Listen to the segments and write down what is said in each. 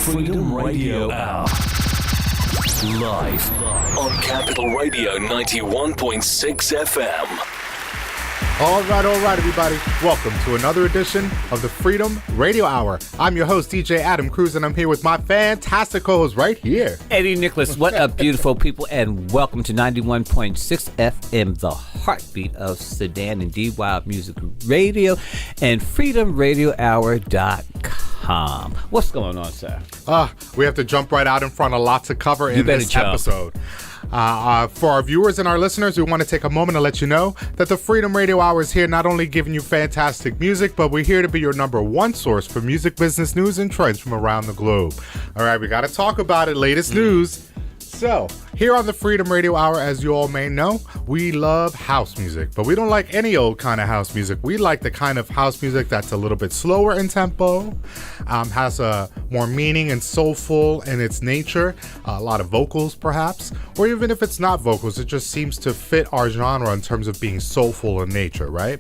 Freedom Radio Hour. Live on Capital Radio 91.6 FM. All right, everybody. Welcome to another edition of the Freedom Radio Hour. I'm your host, DJ Adam Cruz, and I'm here with my fantastic co-host right here, Eddie Nicholas. What up, beautiful people, and welcome to 91.6 FM, the Heartbeat of Sudan, and D-Wild Music Radio, and freedomradiohour.com. What's going on, sir? We have to jump right out in front of lots to cover in this episode. For our viewers and our listeners, we want to take a moment to let you know that the Freedom Radio Hour is here not only giving you fantastic music, but we're here to be your number one source for music business news and trends from around the globe. All right, we got to talk about it. Latest news. So, here on the Freedom Radio Hour, as you all may know, we love house music, but we don't like any old kind of house music. We like the kind of house music that's a little bit slower in tempo, has a more meaning and soulful in its nature, a lot of vocals perhaps, or even if it's not vocals, it just seems to fit our genre in terms of being soulful in nature, right?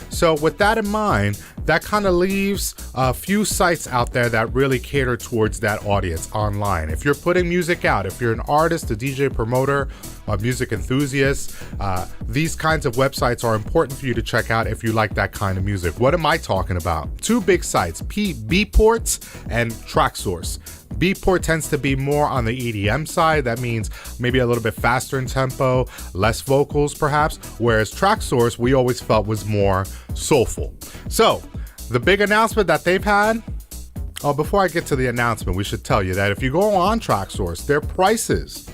So with that in mind, that kind of leaves a few sites out there that really cater towards that audience online. If you're putting music out, if you're an artist, a DJ, promoter, a music enthusiast, these kinds of websites are important for you to check out if you like that kind of music. What am I talking about? Two big sites, Beatport and Traxsource. Beatport tends to be more on the EDM side. That means maybe a little bit faster in tempo, less vocals perhaps, whereas Traxsource we always felt was more soulful. So, the big announcement that they've had, before I get to the announcement, we should tell you that if you go on Traxsource, their prices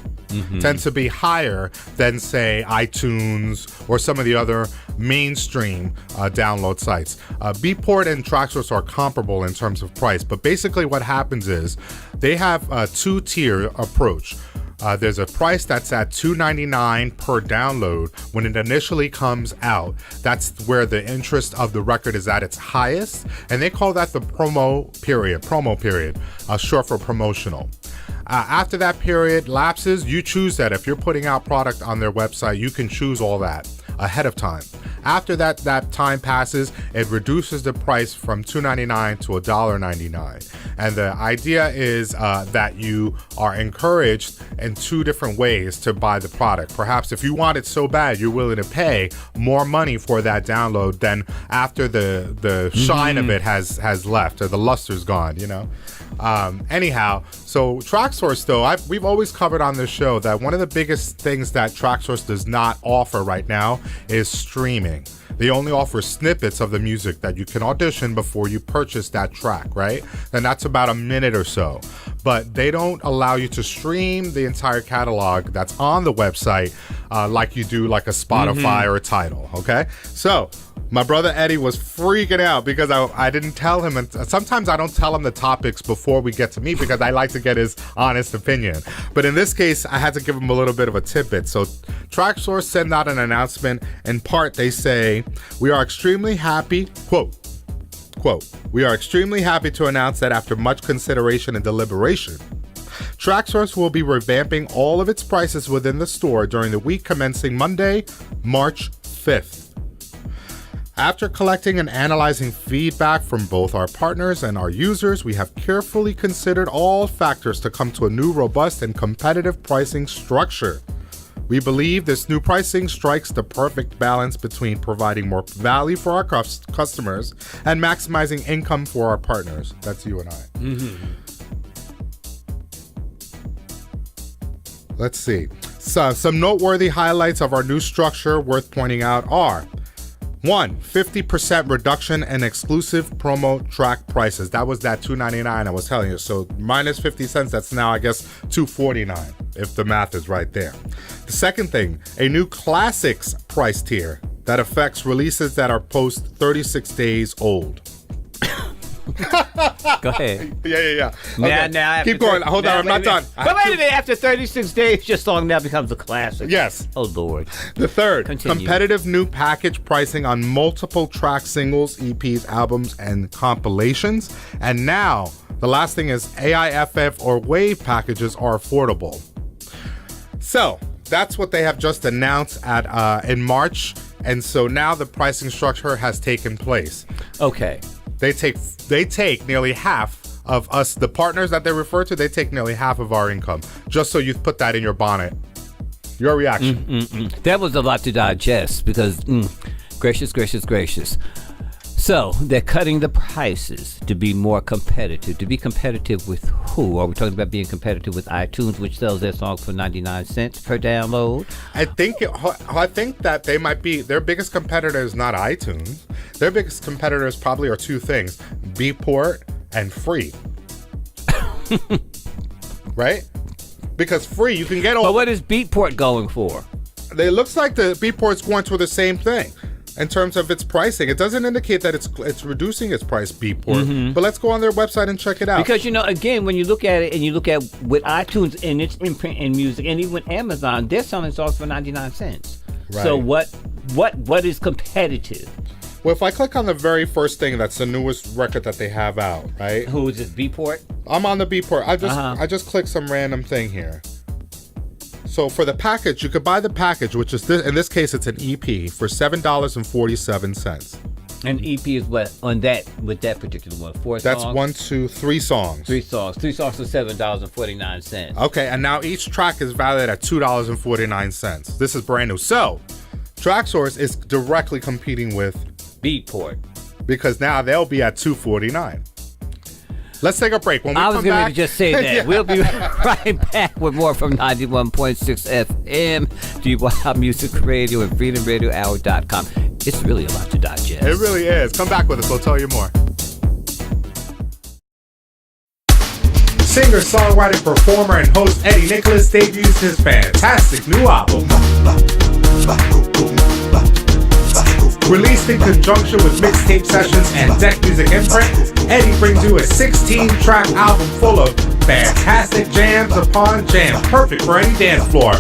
tend to be higher than, say, iTunes or some of the other mainstream download sites. Beatport and Traxsource are comparable in terms of price, but basically what happens is they have a two-tier approach. There's a price that's at $2.99 per download when it initially comes out. That's where the interest of the record is at its highest, and they call that the promo period, short for promotional. After that period lapses, you choose that. If you're putting out product on their website, you can choose all that ahead of time. After that time passes, it reduces the price from $2.99 to $1.99. And the idea is that you are encouraged in two different ways to buy the product. Perhaps if you want it so bad, you're willing to pay more money for that download than after the shine of it has left or the luster's gone, you know? Anyhow, so Traxsource though, we've always covered on this show that one of the biggest things that Traxsource does not offer right now is streaming. They only offer snippets of the music that you can audition before you purchase that track, right? And that's about a minute or so. But they don't allow you to stream the entire catalog that's on the website like you do like a Spotify or a Tidal, okay? So my brother Eddie was freaking out because I didn't tell him, and sometimes I don't tell him the topics before we get to me because I like to get his honest opinion. But in this case, I had to give him a little bit of a tidbit. So Traxsource sent out an announcement. In part, they say, we are extremely happy, quote, we are extremely happy to announce that after much consideration and deliberation, Traxsource will be revamping all of its prices within the store during the week commencing Monday, March 5th. After collecting and analyzing feedback from both our partners and our users, we have carefully considered all factors to come to a new, robust, and competitive pricing structure. We believe this new pricing strikes the perfect balance between providing more value for our customers and maximizing income for our partners. That's you and I. Let's see. So, some noteworthy highlights of our new structure worth pointing out are: 1, 50% reduction in exclusive promo track prices. That was that $2.99 I was telling you. So minus 50 cents, that's now, I guess, $2.49, if the math is right there. The second thing, a new classics price tier that affects releases that are post 36 days old. Go ahead. Yeah. Now, Okay. now Keep going. Hold on, I'm not done. But wait a minute, after 36 days, your song now becomes a classic. Yes. Oh, Lord. The third, Continue. competitive new package pricing on multiple track singles, EPs, albums, and compilations. And now, the last thing is AIFF or WAVE packages are affordable. So, that's what they have just announced in March. And so now the pricing structure has taken place. Okay. They take nearly half of us, the partners that they refer to, they take nearly half of our income. Just so you put that in your bonnet. Your reaction. That was a lot to digest because, gracious. So they're cutting the prices to be more competitive. To be competitive with who? Are we talking about being competitive with iTunes, which sells their songs for 99 cents per download? I think that they might be, their biggest competitor is not iTunes. Their biggest competitors probably are two things: Beatport and free. Right? Because free, you can get all. But what is Beatport going for? It looks like the Beatport's going for the same thing. In terms of its pricing, it doesn't indicate that it's reducing its price, Beatport. But let's go on their website and check it out. Because, again, when you look at it and you look at with iTunes and its imprint and music, and even Amazon, they're selling songs for 99 cents. Right. So what is competitive? Well, if I click on the very first thing, that's the newest record that they have out, right? Who is this, Beatport? I'm on the Beatport. I just clicked some random thing here. So for the package, you could buy the package, which is in this case, it's an EP for $7.47. An EP is what on that with that particular one? 4 songs? That's 1, 2, 3 songs. 3 songs. 3 songs for $7.49. Okay, and now each track is valued at $2.49. This is brand new. So Traxsource is directly competing with Beatport because now they'll be at $2.49. Let's take a break. When we I was come going back, to just say that. Yeah. We'll be right back with more from 91.6 FM, DY Music Radio, and FreedomRadioHour.com. It's really a lot to digest. It really is. Come back with us. We'll tell you more. Singer, songwriter, performer, and host Eddie Nicholas debuts his fantastic new album. Released in conjunction with mixtape sessions and Deck Music imprint, Eddie brings you a 16-track album full of fantastic jams upon jams, perfect for any dance floor.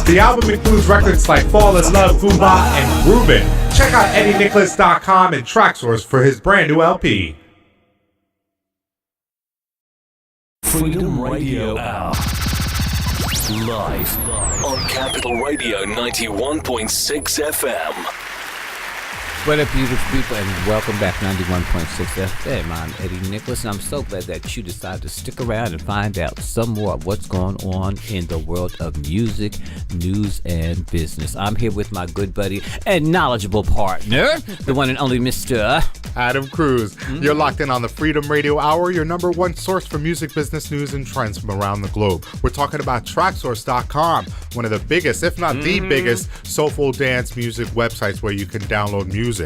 The album includes records like Fall in Love, Goomba, and Reuben. Check out EddieNicholas.com and Traxsource for his brand new LP. Freedom Radio Hour. Live on Capital Radio 91.6 FM. What up, beautiful people, and welcome back 91.6 FM. I'm Eddie Nicholas, and I'm so glad that you decided to stick around and find out some more of what's going on in the world of music, news, and business. I'm here with my good buddy and knowledgeable partner, the one and only Mr. Adam Cruz. You're locked in on the Freedom Radio Hour, your number one source for music, business, news, and trends from around the globe. We're talking about Traxsource.com, one of the biggest, if not the biggest, soulful dance music websites where you can download music.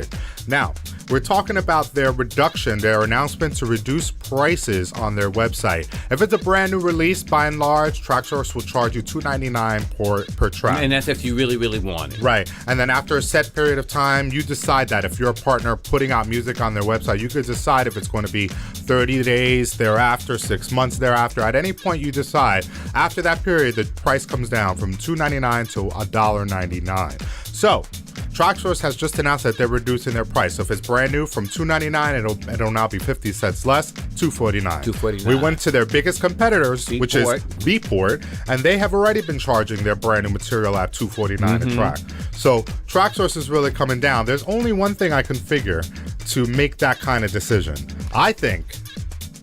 Now, we're talking about their announcement to reduce prices on their website. If it's a brand new release, by and large, Traxsource will charge you $2.99 per track. And that's if you really, really want it. Right. And then after a set period of time, you decide that if you're a partner putting out music on their website, you could decide if it's going to be 30 days thereafter, 6 months thereafter. At any point you decide, after that period, the price comes down from $2.99 to $1.99. So, Traxsource has just announced that they're reducing their price. So if it's brand new, from $2.99, it'll now be 50 cents less, $2.49. We went to their biggest competitors, which is Beatport, and they have already been charging their brand new material at $2.49 a track. So Traxsource is really coming down. There's only one thing I can figure to make that kind of decision. I think.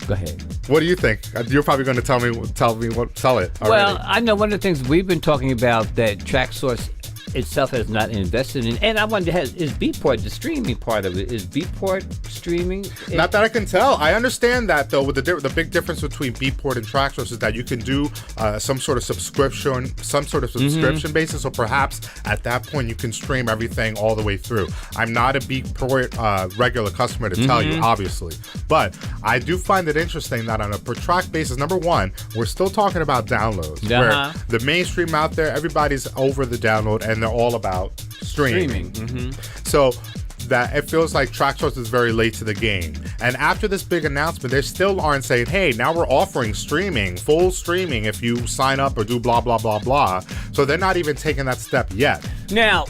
Go ahead. What do you think? You're probably going to tell it already. Well, I know one of the things we've been talking about that Traxsource itself has not invested in, and I wonder, is Beatport the streaming part of it? Is Beatport streaming? Not that I can tell. I understand that though. With the big difference between Beatport and Traxsource is that you can do some sort of subscription basis. So perhaps at that point you can stream everything all the way through. I'm not a Beatport regular customer to tell you, obviously, but I do find it interesting that on a per track basis, number one, we're still talking about downloads. Where the mainstream out there, everybody's over the download and they're all about streaming. So that it feels like Traxsource is very late to the game. And after this big announcement, they still aren't saying, hey, now we're offering streaming, full streaming if you sign up or do blah, blah, blah, blah. So they're not even taking that step yet. Now,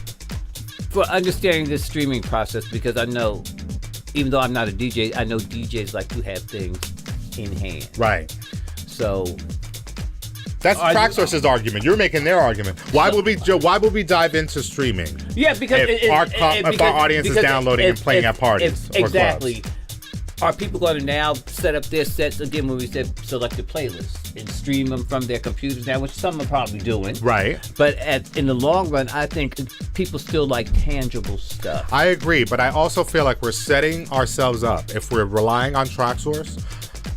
for understanding this streaming process, because I know, even though I'm not a DJ, I know DJs like to have things in hand. Right. So that's Traxsource's argument. You're making their argument. Why would we dive into streaming? Yeah, because if our audience is downloading and playing at parties or exactly. clubs. are people going to now set up their sets again when we said select a playlist and stream them from their computers now, which some are probably doing. Right. But in the long run, I think people still like tangible stuff. I agree, but I also feel like we're setting ourselves up, if we're relying on Traxsource,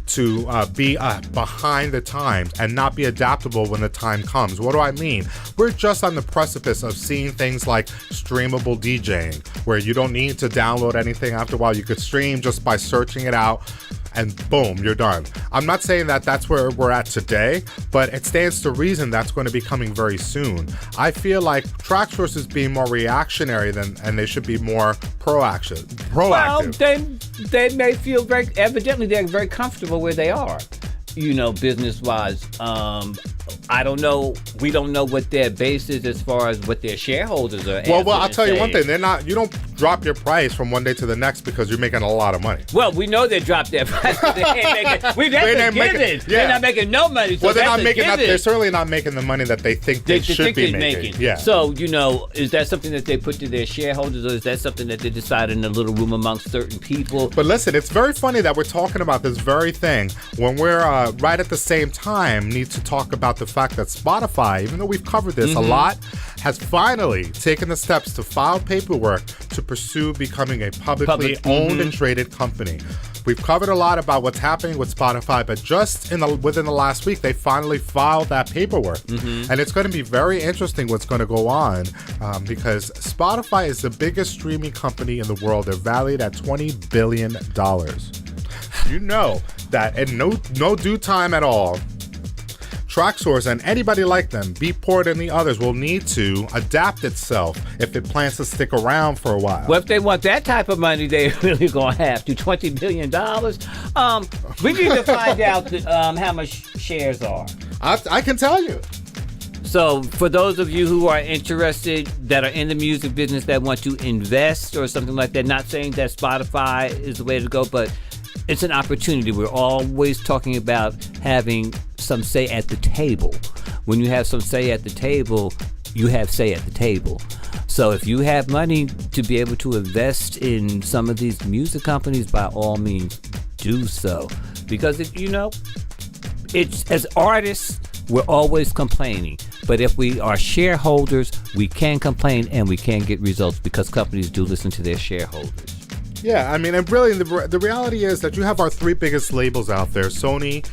to be behind the times and not be adaptable when the time comes. What do I mean? We're just on the precipice of seeing things like streamable DJing, where you don't need to download anything. After a while, you could stream just by searching it out, and boom, you're done. I'm not saying that that's where we're at today, but it stands to reason that's going to be coming very soon. I feel like Traxsource is being more reactionary and they should be more proactive. Well, they may feel evidently they're very comfortable where they are, business-wise. I don't know. We don't know what their base is as far as what their shareholders are. Well, I'll tell you one thing. You don't drop your price from one day to the next because you're making a lot of money. Well, we know they dropped their price. They're not making no money. So they're certainly not making the money that they think they should be making. Yeah. So, is that something that they put to their shareholders, or is that something that they decide in a little room amongst certain people? But listen, it's very funny that we're talking about this very thing when we're right at the same time need to talk about the fact that Spotify, even though we've covered this a lot, has finally taken the steps to file paperwork to pursue becoming a publicly owned and traded company. We've covered a lot about what's happening with Spotify, but just within the last week, they finally filed that paperwork. And it's going to be very interesting what's going to go on because Spotify is the biggest streaming company in the world. They're valued at $20 billion. You know that in no due time at all, Traxsource and anybody like them, Beatport and the others, will need to adapt itself if it plans to stick around for a while. Well, if they want that type of money, they're really going to have to. $20 billion? We need to find out how much shares are. I can tell you. So for those of you who are interested, that are in the music business, that want to invest or something like that, not saying that Spotify is the way to go, but it's an opportunity. We're always talking about having some say at the table. When you have some say at the table, you have say at the table. So if you have money to be able to invest in some of these music companies, by all means, do so. Because, it's as artists, we're always complaining. But if we are shareholders, we can complain and we can get results because companies do listen to their shareholders. Yeah, I mean, and really, the reality is that you have our three biggest labels out there, Sony,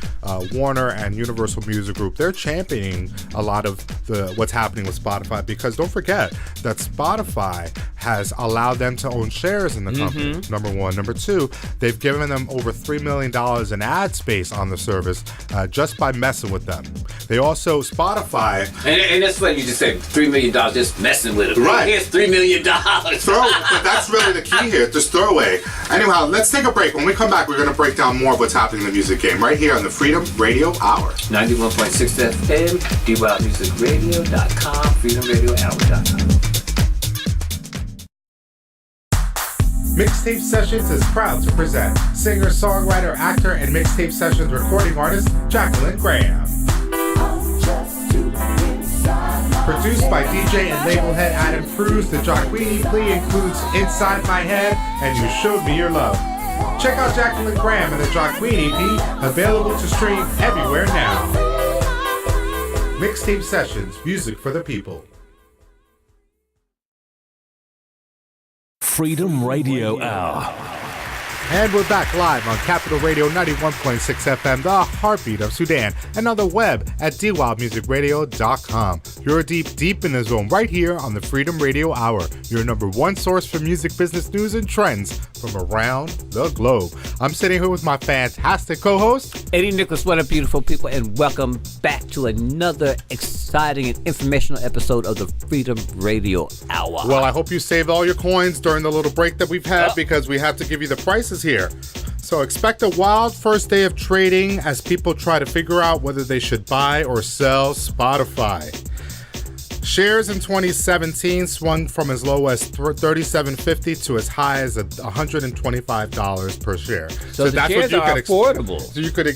Warner, and Universal Music Group. They're championing a lot of what's happening with Spotify because don't forget that Spotify has allowed them to own shares in the company, number one. Number two, they've given them over $3 million in ad space on the service just by messing with them. They also, Spotify... And that's what you just said, $3 million just messing with them. Right. Here's $3 million. But that's really the key here, just throw away. Anyhow, let's take a break. When we come back, we're going to break down more of what's happening in the music game right here on the Freedom Radio Hour. 91.6 FM, dwildmusicradio.com, freedomradiohour.com. Mixtape Sessions is proud to present singer, songwriter, actor, and Mixtape Sessions recording artist Jacqueline Graham. Produced by DJ and label head Adam Cruz, the Jacqueline plea includes Inside My Head and You Showed Me Your Love. Check out Jacqueline Graham and the Jacqueline EP, available to stream everywhere now. Mixtape Sessions, music for the people. Freedom Radio Hour. And we're back live on Capital Radio 91.6 FM, the Heartbeat of Sudan, and on the web at dwildmusicradio.com. You're deep in the zone right here on the Freedom Radio Hour, your number one source for music business news and trends from around the globe. I'm sitting here with my fantastic co-host, Eddie Nicholas. What up, beautiful people, and welcome back to another exciting and informational episode of the Freedom Radio Hour. Well, I hope you saved all your coins during the little break that we've had because we have to give you the prices here. So expect a wild first day of trading as people try to figure out whether they should buy or sell Spotify. Shares in 2017 swung from as low as $37.50 to as high as $125 per share. So the that's shares what you are affordable. So you could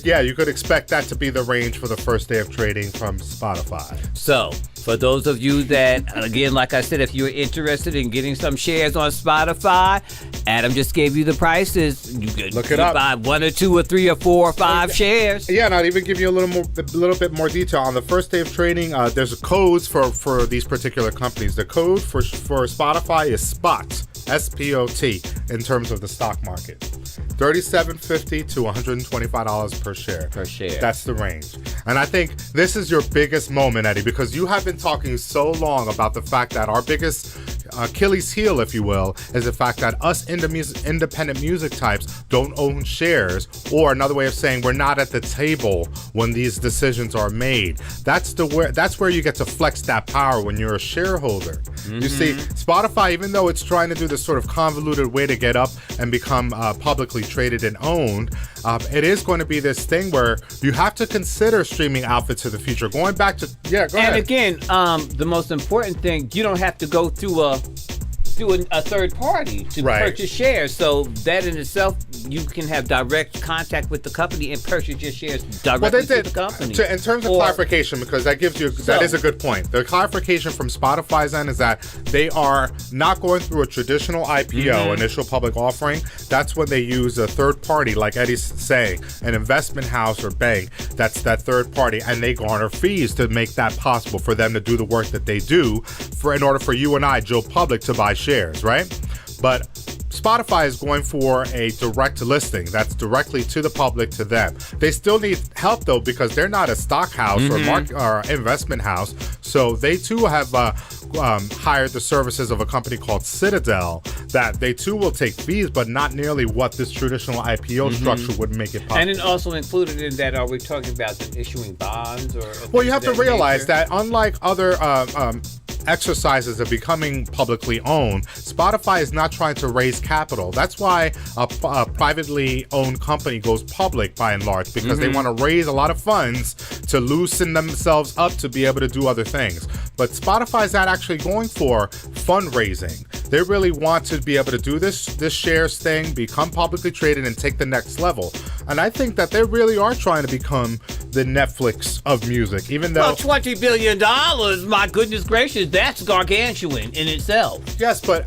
expect that to be the range for the first day of trading from Spotify. So For those of you that, again, like I said, if you're interested in getting some shares on Spotify, Adam just gave you the prices. You could look it up. Buy 1 or 2 or 3 or 4 or 5 shares. Yeah, and I'll even give you a little bit more detail. On the first day of trading, there's codes for these particular companies. The code for Spotify is SPOT, S-P-O-T, in terms of the stock market. $37.50 to $125 per share. Per share. That's the range. And I think this is your biggest moment, Eddie, because you have been talking so long about the fact that our biggest Achilles heel, if you will, is the fact that us independent music types don't own shares, or another way of saying we're not at the table when these decisions are made. That's where you get to flex that power when you're a shareholder. Mm-hmm. You see, Spotify, even though it's trying to do this sort of convoluted way to get up and become publicly traded and owned, it is going to be this thing where you have to consider streaming outfits of the future. Going back to, go ahead. And again, the most important thing, you don't have to go through a third party to purchase shares. So that in itself, you can have direct contact with the company and purchase your shares directly to the company. In terms of clarification, because that is a good point. The clarification from Spotify's end is that they are not going through a traditional IPO, initial public offering. That's when they use a third party, like Eddie's saying, an investment house or bank. That's that third party, and they garner fees to make that possible for them to do the work that they do in order for you and I, Joe Public, to buy shares, right? But Spotify is going for a direct listing that's directly to the public, to them. They still need help, though, because they're not a stock house or investment house. So they, too, have hired the services of a company called Citadel that they, too, will take fees, but not nearly what this traditional IPO structure would make it possible. And then also included in that, are we talking about them issuing bonds? Well, you have to realize that unlike other exercises of becoming publicly owned, Spotify is not trying to raise capital. That's why a privately owned company goes public by and large, because they want to raise a lot of funds to loosen themselves up to be able to do other things. But Spotify is not actually going for fundraising. They really want to be able to do this shares thing, become publicly traded, and take the next level. And I think that they really are trying to become the Netflix of music, even though... Well, $20 billion, my goodness gracious, that's gargantuan in itself. Yes, but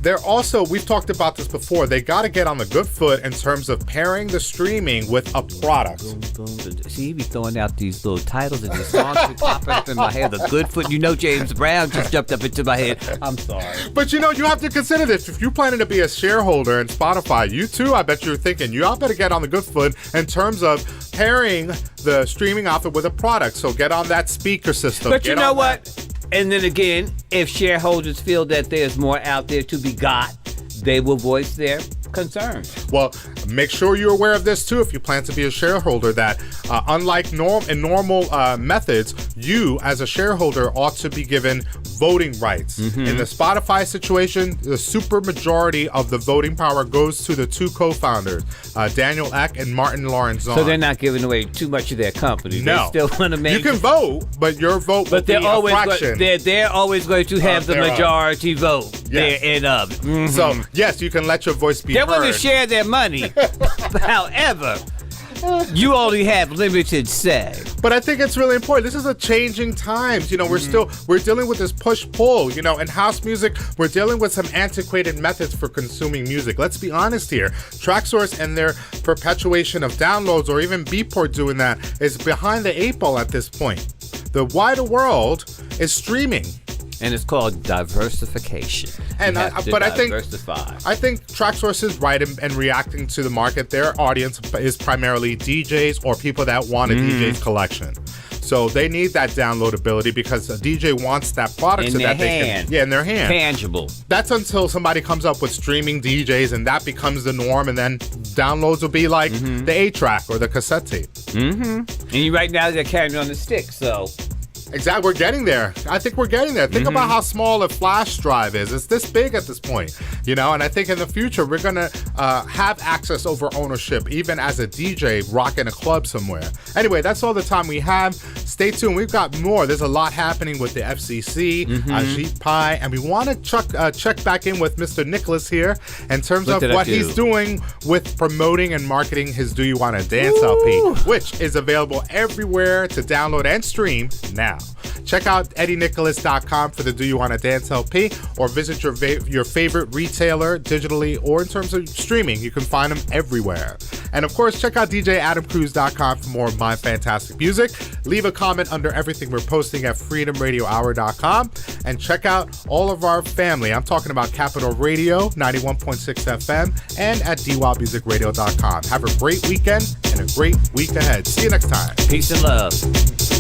they're also, we've talked about this before, they got to get on the good foot in terms of pairing the streaming with a product. Boom, boom. See, you be throwing out these little titles and these songs be popping up in my head. The good foot, James Brown just jumped up into my head. I'm sorry. But you have to consider this. If you're planning to be a shareholder in Spotify, you too, I bet you're thinking, y'all better get on the good foot in terms of pairing the streaming outfit with a product. So get on that speaker system. But you know what? And then again, if shareholders feel that there's more out there to be got, they will voice their concerns. Well, make sure you're aware of this too if you plan to be a shareholder, that unlike normal methods, you as a shareholder ought to be given voting rights. In the Spotify situation, the super majority of the voting power goes to the two co-founders, Daniel Ek and Martin Lorenzon. So they're not giving away too much of their company. No. They still want to make... You can vote, but your vote will be a fraction. They're always going to have the majority vote thereof. So, yes, you can let your voice be heard. They want to share their money. However, you only have limited say. But I think it's really important. This is a changing times. We're dealing with this push-pull. In house music, we're dealing with some antiquated methods for consuming music. Let's be honest here. Traxsource and their perpetuation of downloads, or even Beatport doing that, is behind the 8 ball at this point. The wider world is streaming. And it's called diversification. And I think Traxsource is right in reacting to the market. Their audience is primarily DJs or people that want a DJ's collection. So they need that downloadability because a DJ wants that product in their hand. In their hand. Tangible. That's until somebody comes up with streaming DJs and that becomes the norm, and then downloads will be like the 8-track or the cassette tape. And right now they're carrying on the stick, so... Exactly, we're getting there. I think we're getting there. Think about how small a flash drive is. It's this big at this point, and I think in the future we're gonna have access over ownership, even as a DJ rocking a club somewhere. Anyway, that's all the time we have. Stay tuned. We've got more. There's a lot happening with the FCC, Ajit Pai, and we want to check back in with Mr. Nicholas here in terms of what he's doing with promoting and marketing his Do You Wanna Dance LP, which is available everywhere to download and stream now. Check Check out EddieNicholas.com for the Do You Want to Dance LP, or visit your favorite retailer digitally or in terms of streaming. You can find them everywhere. And of course, check out DJAdamCruz.com for more of my fantastic music. Leave a comment under everything we're posting at freedomradiohour.com. And check out all of our family. I'm talking about Capital Radio, 91.6 FM, and at dwildmusicradio.com. Have a great weekend and a great week ahead. See you next time. Peace and love.